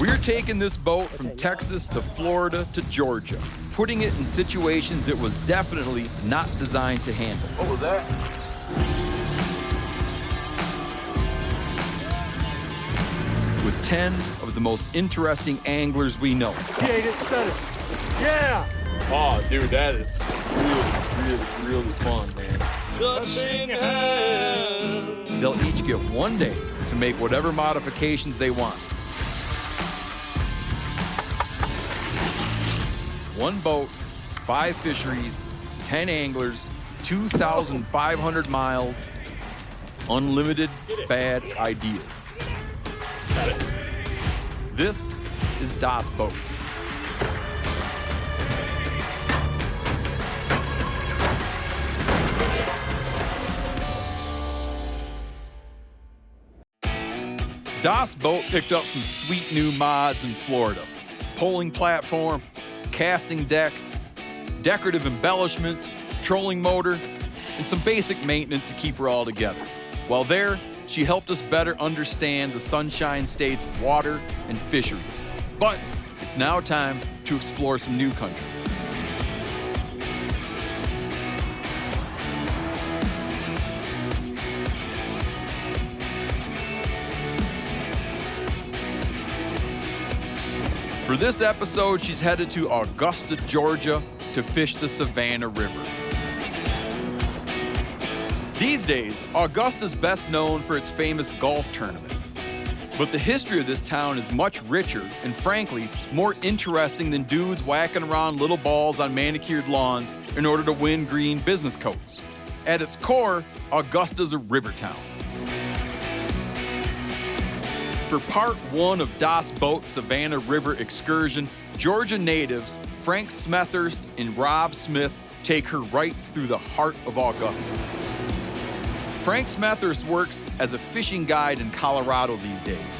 We're taking this boat from Texas to Florida to Georgia, putting it in situations it was definitely not designed to handle. What was that? With 10 of the most interesting anglers we know. He ate it, set it. Yeah! Oh, dude, that is really fun, man. They'll each get one day to make whatever modifications they want. One boat, 5 fisheries, 10 anglers, 2,500 miles, unlimited bad ideas. Got it. This is Das Boat. Das Boat picked up some sweet new mods in Florida. Poling platform, casting deck, decorative embellishments, trolling motor, and some basic maintenance to keep her all together. While there, she helped us better understand the Sunshine State's water and fisheries. But it's now time to explore some new country. For this episode, she's headed to Augusta, Georgia to fish the Savannah River. These days, Augusta's best known for its famous golf tournament. But the history of this town is much richer and, frankly, more interesting than dudes whacking around little balls on manicured lawns in order to win green business coats. At its core, Augusta's a river town. For part 1 of Das Boat's Savannah River excursion, Georgia natives Frank Smethurst and Rob Smith take her right through the heart of Augusta. Frank Smethurst works as a fishing guide in Colorado these days.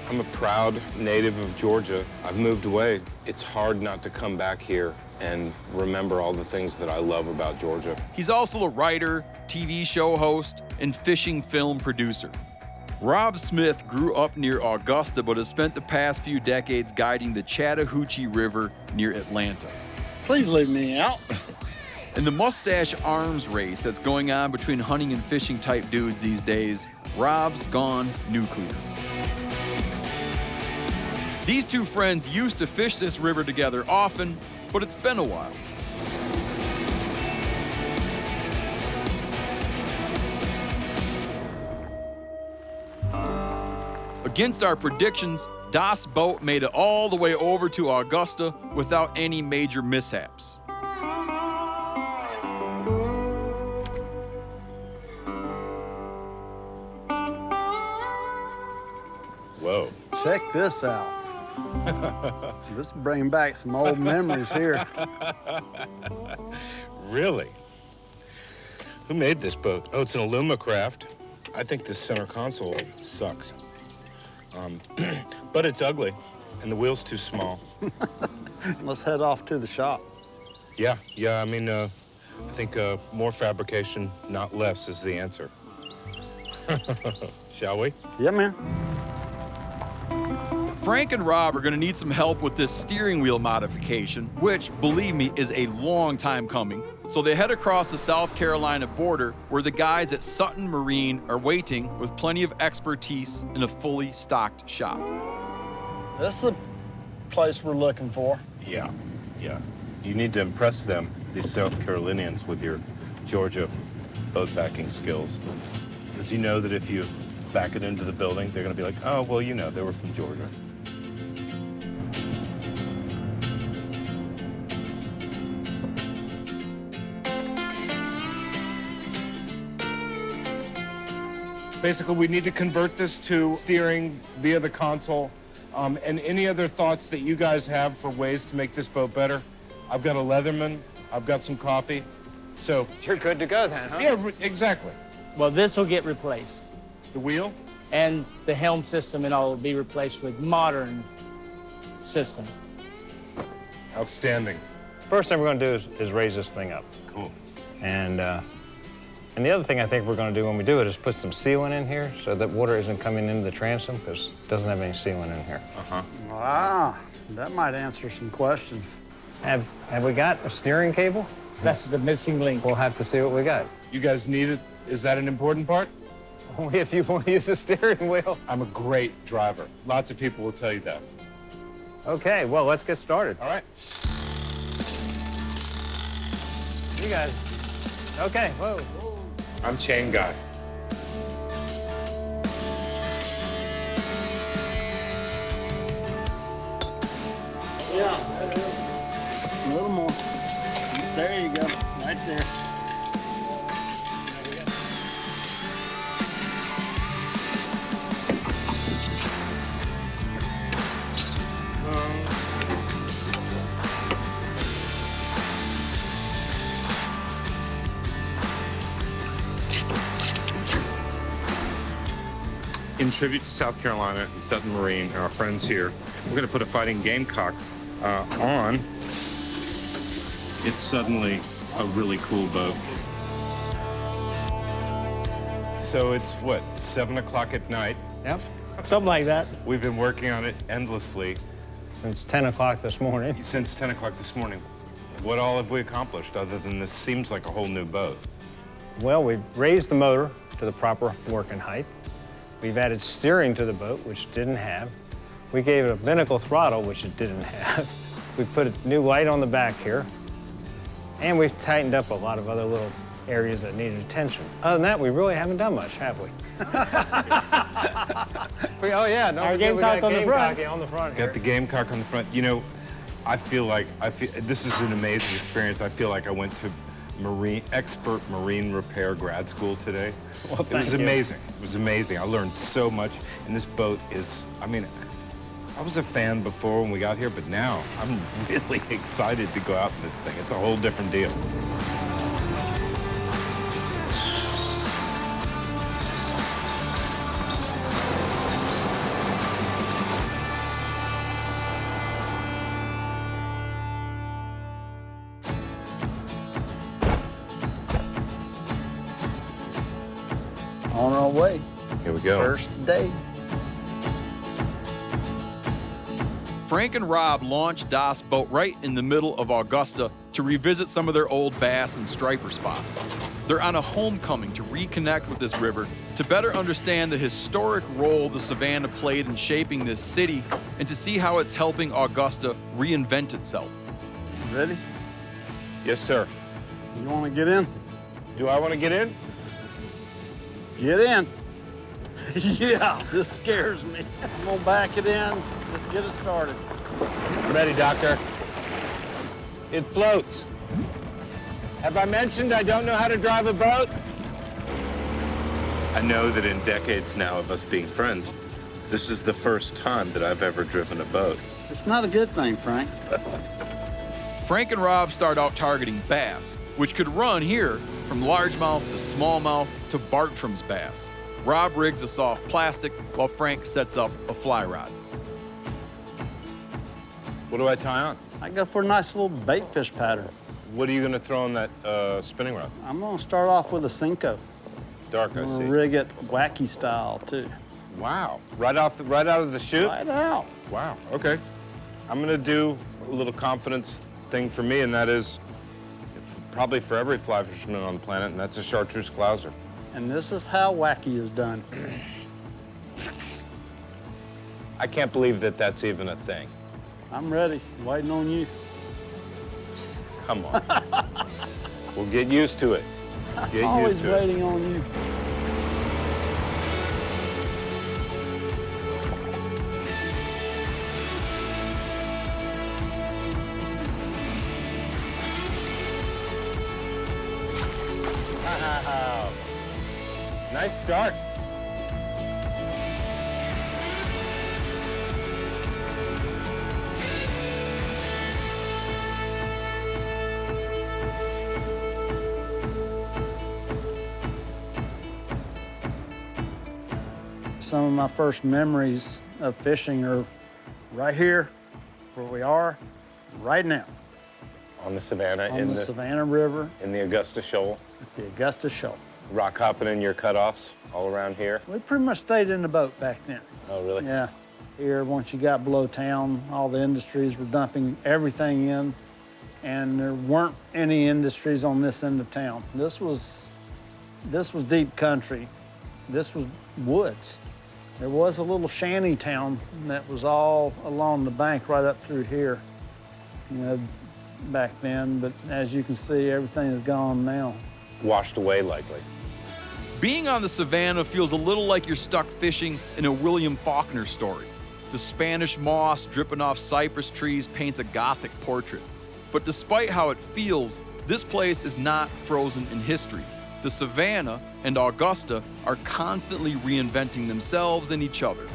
I'm a proud native of Georgia. I've moved away. It's hard not to come back here and remember all the things that I love about Georgia. He's also a writer, TV show host, and fishing film producer. Rob Smith grew up near Augusta, but has spent the past few decades guiding the Chattahoochee River near Atlanta. Please leave me out. In the mustache arms race that's going on between hunting and fishing type dudes these days, Rob's gone nuclear. These two friends used to fish this river together often, but it's been a while. Against our predictions, Das Boat made it all the way over to Augusta without any major mishaps. Whoa. Check this out. This is bringing back some old memories here. Really? Who made this boat? Oh, it's an Alumacraft. I think this center console sucks. But it's ugly, and the wheel's too small. Let's head off to the shop. Yeah, I mean, I think more fabrication, not less, is the answer. Shall we? Yeah, man. Frank and Rob are going to need some help with this steering wheel modification, which, believe me, is a long time coming. So they head across the South Carolina border, where the guys at Sutton Marine are waiting with plenty of expertise in a fully stocked shop. This is the place we're looking for. Yeah. You need to impress them, these South Carolinians, with your Georgia boat backing skills. Because you know that if you back it into the building, they're going to be like, oh, well, you know, they were from Georgia. Basically, we need to convert this to steering via the console. And any other thoughts that you guys have for ways to make this boat better? I've got a Leatherman, I've got some coffee, so... You're good to go then, huh? Yeah, exactly. Well, this will get replaced. The wheel? And the helm system and all will be replaced with modern system. Outstanding. First thing we're going to do is raise this thing up. Cool. And And the other thing I think we're going to do when we do it is put some sealant in here so that water isn't coming into the transom because it doesn't have any sealant in here. Wow, that might answer some questions. Have we got a steering cable? That's the missing link. We'll have to see what we got. You guys need it? Is that an important part? Only if you want to use the steering wheel. I'm a great driver. Lots of people will tell you that. Okay, well, let's get started. All right. You guys. Okay, whoa. I'm chain guy. Yeah, a little more. There you go, right there. In tribute to South Carolina and Sutton Marine and our friends here, we're going to put a fighting gamecock on. It's suddenly a really cool boat. So it's what, 7 o'clock at night? Yep. Something like that. We've been working on it endlessly Since 10 o'clock this morning. since 10 o'clock this morning. What all have we accomplished other than this seems like a whole new boat? Well, we've raised the motor to the proper working height. We've added steering to the boat, which it didn't have. We gave it a binnacle throttle, which it didn't have. We put a new light on the back here. And we've tightened up a lot of other little areas that needed attention. Other than that, we really haven't done much, have we? Oh yeah, don't Our forget we got gamecock on the front. gamecock on the front here. Got the gamecock on the front. You know, I feel this is an amazing experience. I feel like I went to expert marine repair grad school today. Well, it was thank you. amazing. It was amazing. I learned so much. And this boat is, I mean, I was a fan before when we got here, but now I'm really excited to go out in this thing. It's a whole different deal. On our way, Here we go. first day. Frank and Rob launched Das' boat right in the middle of Augusta to revisit some of their old bass and striper spots. They're on a homecoming to reconnect with this river, to better understand the historic role the Savannah played in shaping this city, and to see how it's helping Augusta reinvent itself. Ready? Yes, sir. You want to get in? Do I want to get in? Get in. Yeah, this scares me. I'm gonna back it in. Let's get it started. Ready, Doctor. It floats. Have I mentioned I don't know how to drive a boat? I know that in decades now of us being friends, this is the first time that I've ever driven a boat. It's not a good thing, Frank. Frank and Rob start out targeting bass, which could run here from largemouth to smallmouth to Bartram's bass. Rob rigs a soft plastic while Frank sets up a fly rod. What do I tie on? I go for a nice little bait fish pattern. What are you going to throw on that spinning rod? I'm gonna start off with a Cinco. Dark, I I'm see. gonna rig it wacky style too. Wow. Right out of the chute? Right out. Wow, okay. I'm gonna do a little confidence thing for me, and that is probably for every fly fisherman on the planet, and that's a chartreuse clouser. And this is how wacky is done. I can't believe that that's even a thing. I'm ready, waiting on you. Come on. We'll get used to it. Get Always used to it. waiting on you. Wow. Nice start. Some of my first memories of fishing are right here, where we are right now, On the Savannah, on the Savannah River in the Augusta Shoal. at the Augusta Shoal. rock hopping in your cutoffs all around here? We pretty much stayed in the boat back then. Oh, really? Yeah. Here, once you got below town, all the industries were dumping everything in, and there weren't any industries on this end of town. This was deep country. This was woods. There was a little shanty town that was all along the bank right up through here, you know, back then. But as you can see, everything is gone now. Washed away likely. Being on the Savannah feels a little like you're stuck fishing in a William Faulkner story. The Spanish moss dripping off cypress trees paints a Gothic portrait. But despite how it feels, this place is not frozen in history. The Savannah and Augusta are constantly reinventing themselves and each other.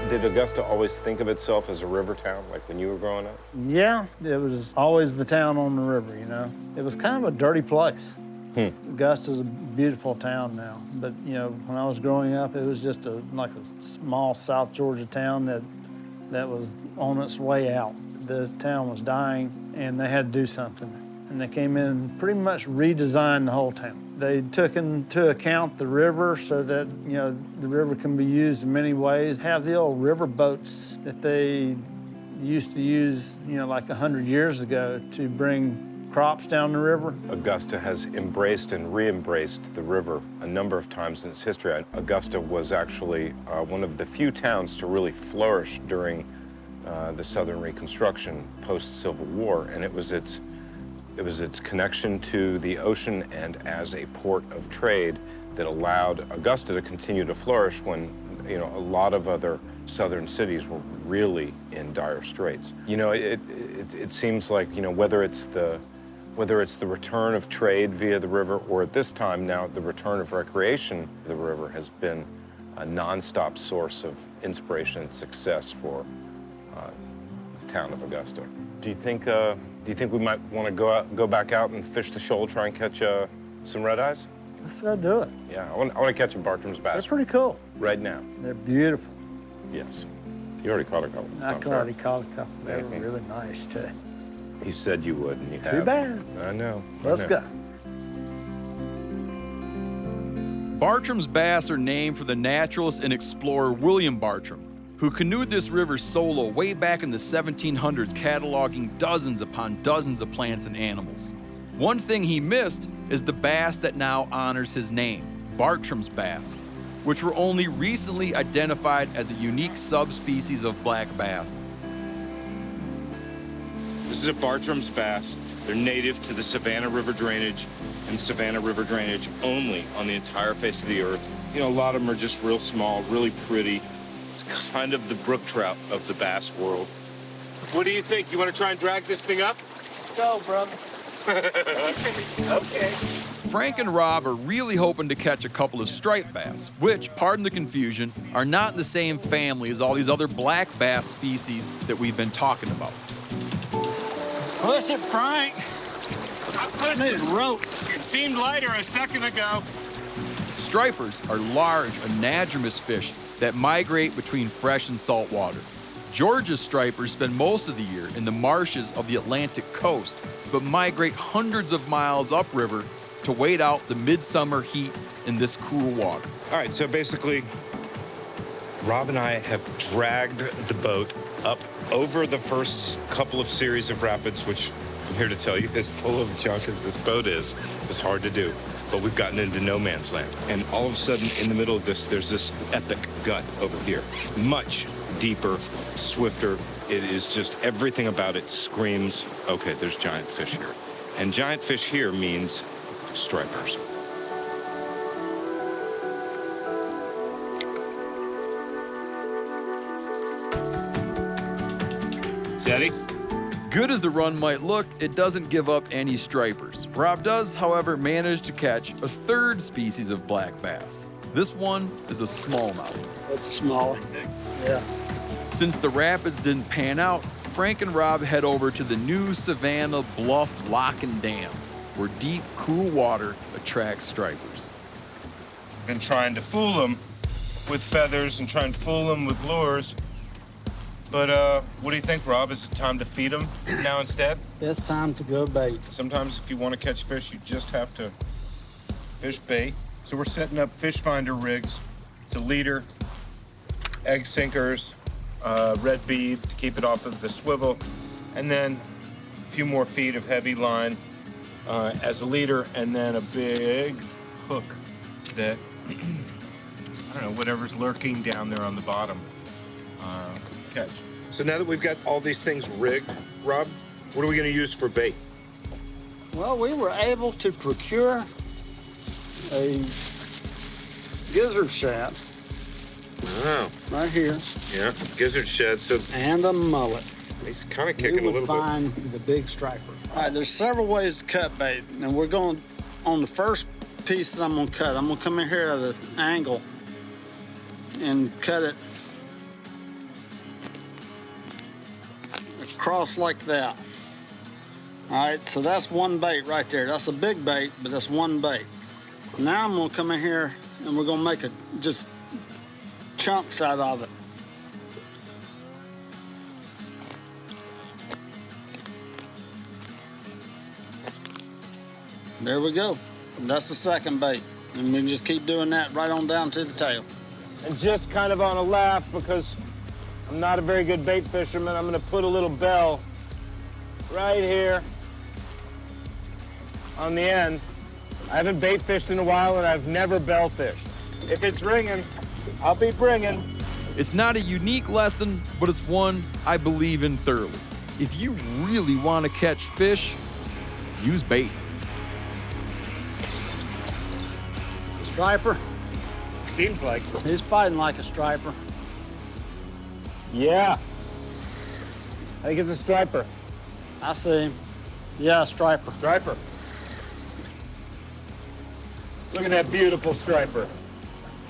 Did Augusta always think of itself as a river town, like when you were growing up? Yeah, it was always the town on the river, you know. It was kind of a dirty place. Augusta's a beautiful town now, but you know, when I was growing up, it was just like a small South Georgia town that was on its way out. The town was dying, and they had to do something. And they came in and pretty much redesigned the whole town. They took into account the river so that, you know, the river can be used in many ways. Have the old river boats that they used to use, you know, like 100 years ago to bring crops down the river. Augusta has embraced and re-embraced the river a number of times in its history. Augusta was actually one of the few towns to really flourish during the Southern Reconstruction post-Civil War, and it was its connection to the ocean and as a port of trade that allowed Augusta to continue to flourish when, you know, a lot of other southern cities were really in dire straits. You know, it seems like, you know, whether it's the return of trade via the river, or at this time now the return of recreation, the river has been a nonstop source of inspiration and success for the town of Augusta. Do you think we might want to go back out and fish the shoal, try and catch some red eyes? Let's go do it. Yeah, I want to catch a Bartram's bass. They're pretty cool. Right now. They're beautiful. Yes. You already caught a couple. It's I not fair. already caught a couple. They were really nice too. You said you would, and you have. Too bad. I know. Let's go. Bartram's bass are named for the naturalist and explorer William Bartram, who canoed this river solo way back in the 1700s, cataloging dozens upon dozens of plants and animals. One thing he missed is the bass that now honors his name, Bartram's bass, which were only recently identified as a unique subspecies of black bass. This is a Bartram's bass. They're native to the Savannah River drainage, and Savannah River drainage only on the entire face of the earth. You know, a lot of them are just real small, really pretty. It's kind of the brook trout of the bass world. What do you think? You want to try and drag this thing up? Let's go, brother. Okay. Frank and Rob are really hoping to catch a couple of striped bass, which, pardon the confusion, are not in the same family as all these other black bass species that we've been talking about. Push it, Frank. I'm pushing. Rope. It seemed lighter a second ago. Stripers are large, anadromous fish that migrate between fresh and salt water. Georgia's stripers spend most of the year in the marshes of the Atlantic coast, but migrate hundreds of miles upriver to wait out the midsummer heat in this cool water. All right, so basically, Rob and I have dragged the boat up over the first couple of series of rapids, which I'm here to tell you, as full of junk as this boat is, was hard to do. But we've gotten into no man's land. And all of a sudden, in the middle of this, there's this epic gut over here. Much deeper, swifter. It is just, everything about it screams, okay, there's giant fish here. And giant fish here means stripers. Steady? Good as the run might look, it doesn't give up any stripers. Rob does, however, manage to catch a third species of black bass. This one is a smallmouth. That's a small one. Yeah. Since the rapids didn't pan out, Frank and Rob head over to the new Savannah Bluff Lock and Dam, where deep, cool water attracts stripers. been trying to fool them with feathers and trying to fool them with lures. But what do you think, Rob? Is it time to feed them now instead? It's time to go bait. Sometimes if you want to catch fish, you just have to fish bait. So we're setting up fish finder rigs. It's a leader, egg sinkers, red bead to keep it off of the swivel, and then a few more feet of heavy line as a leader, and then a big hook that, I don't know, whatever's lurking down there on the bottom, catch. So now that we've got all these things rigged, Rob, what are we gonna use for bait? Well, we were able to procure a gizzard shad Oh, right here yeah, gizzard shed. So and a mullet. he's kind of We kicking a would little bit. find the big striper. All right, there's several ways to cut bait, and we're going on the first piece that I'm gonna cut. I'm gonna come in here at an angle and cut it across like that. All right, so that's one bait right there. That's a big bait, but that's one bait. Now I'm gonna come in here and we're gonna make just chunks out of it. There we go. That's the second bait. And we just keep doing that right on down to the tail. And just kind of on a laugh, because I'm not a very good bait fisherman, I'm gonna put a little bell right here on the end. I haven't bait fished in a while, and I've never bell fished. If it's ringing, I'll be bringing. It's not a unique lesson, but it's one I believe in thoroughly. If you really want to catch fish, use bait. Striper, Seems like. he's fighting like a striper. Yeah. I think it's a striper. I see him. Yeah, striper. Striper. Look at that beautiful striper.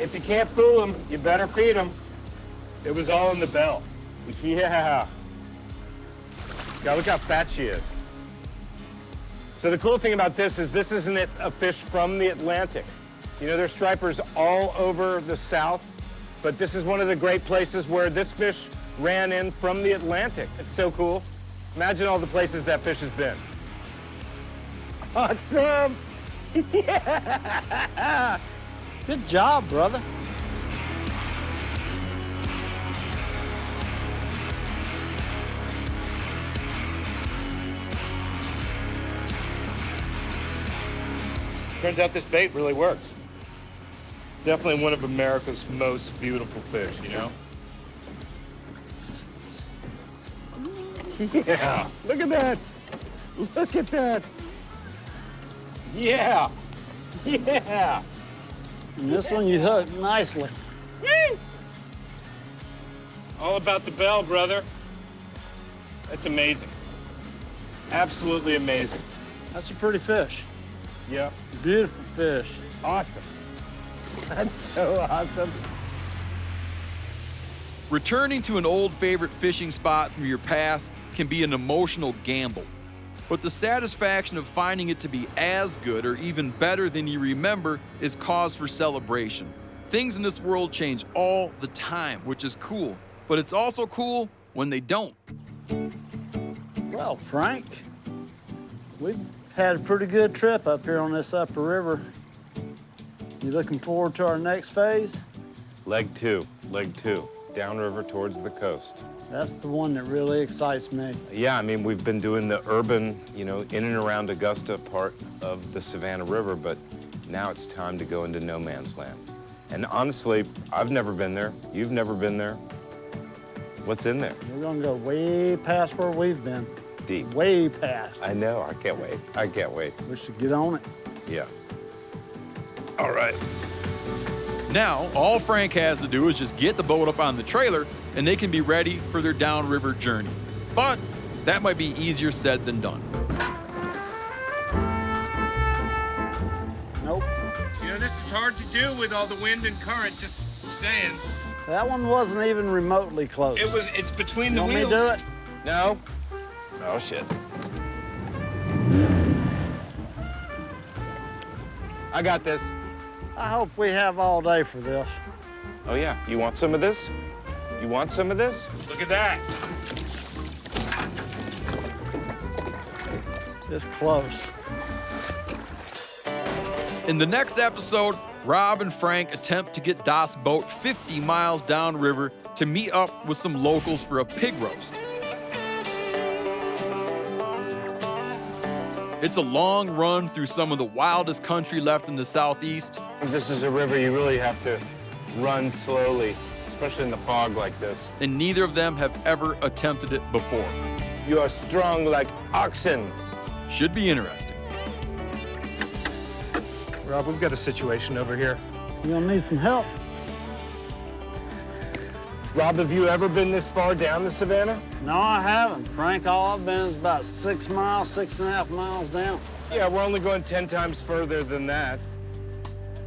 If you can't fool him, you better feed him. It was all in the bell. Yeah. God, look how fat she is. So the cool thing about this isn't a fish from the Atlantic. You know, there's stripers all over the South, but this is one of the great places where this fish ran in from the Atlantic. It's so cool. Imagine all the places that fish has been. Awesome! Yeah! Good job, brother. Turns out this bait really works. Definitely one of America's most beautiful fish, you know? Yeah, look at that. Look at that. Yeah, yeah. And this one you hooked nicely. Woo! All about the bell, brother. That's amazing. Absolutely amazing. That's a pretty fish. Yeah. Beautiful fish. Awesome. That's so awesome. Returning to an old favorite fishing spot from your past can be an emotional gamble. But the satisfaction of finding it to be as good or even better than you remember is cause for celebration. Things in this world change all the time, which is cool. But it's also cool when they don't. Well, Frank, we've had a pretty good trip up here on this upper river. You looking forward to our next phase? Leg two, downriver towards the coast. That's the one that really excites me. Yeah, I mean, we've been doing the urban, you know, in and around Augusta part of the Savannah River, but now it's time to go into no man's land. And honestly, I've never been there. You've never been there. What's in there? We're gonna go way past where we've been. Deep. Way past. I know, I can't wait. I can't wait. We should get on it. Yeah. All right. Now, all Frank has to do is just get the boat up on the trailer and they can be ready for their downriver journey. But that might be easier said than done. Nope. You know, this is hard to do with all the wind and current, just saying. That one wasn't even remotely close. It's between You the want wheels. me to do it? No. Oh, shit. I got this. I hope we have all day for this. Oh yeah, you want some of this? You want some of this? Look at that. It's close. In the next episode, Rob and Frank attempt to get Das' boat 50 miles downriver to meet up with some locals for a pig roast. It's a long run through some of the wildest country left in the Southeast. This is a river you really have to run slowly, especially in the fog like this. And neither of them have ever attempted it before. You are strong like oxen. Should be interesting. Rob, we've got a situation over here. You gonna need some help? Rob, have you ever been this far down the Savannah? No, I haven't. Frank, all I've been is about 6 miles, 6.5 miles down. Yeah, we're only going 10 times further than that.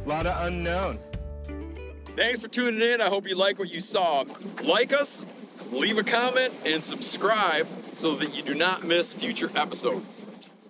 A lot of unknown. Thanks for tuning in. I hope you like what you saw. Like us, leave a comment, and subscribe so that you do not miss future episodes.